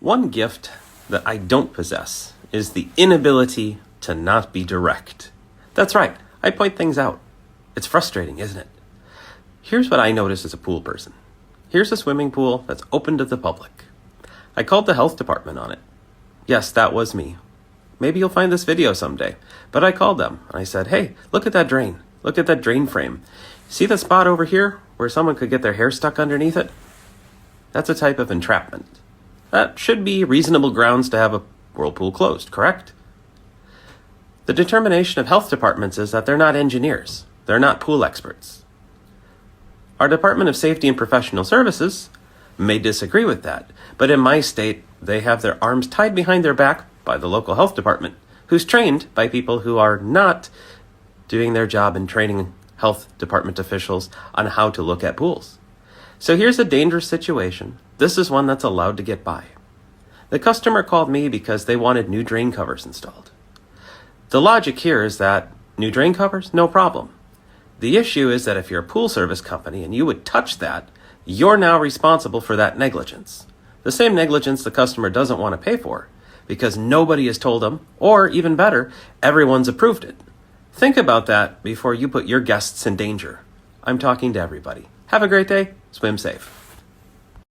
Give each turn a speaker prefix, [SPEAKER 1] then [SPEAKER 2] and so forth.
[SPEAKER 1] One gift that I don't possess is the inability to not be direct. That's right, I point things out. It's frustrating, isn't it? Here's what I notice as a pool person. Here's a swimming pool that's open to the public. I called the health department on it. Yes, that was me. Maybe you'll find this video someday. But I called them and I said, hey, look at that drain. Look at that drain frame. See the spot over here where someone could get their hair stuck underneath it? That's a type of entrapment. That should be reasonable grounds to have a whirlpool closed, correct? The determination of health departments is that they're not engineers. They're not pool experts. Our Department of Safety and Professional Services may disagree with that, but in my state, they have their arms tied behind their back by the local health department, who's trained by people who are not doing their job in training health department officials on how to look at pools. So here's a dangerous situation. This is one that's allowed to get by. The customer called me because they wanted new drain covers installed. The logic here is that new drain covers, no problem. The issue is that if you're a pool service company and you would touch that, you're now responsible for that negligence. The same negligence the customer doesn't want to pay for because nobody has told them, or even better, everyone's approved it. Think about that before you put your guests in danger. I'm talking to everybody. Have a great day. Swim safe.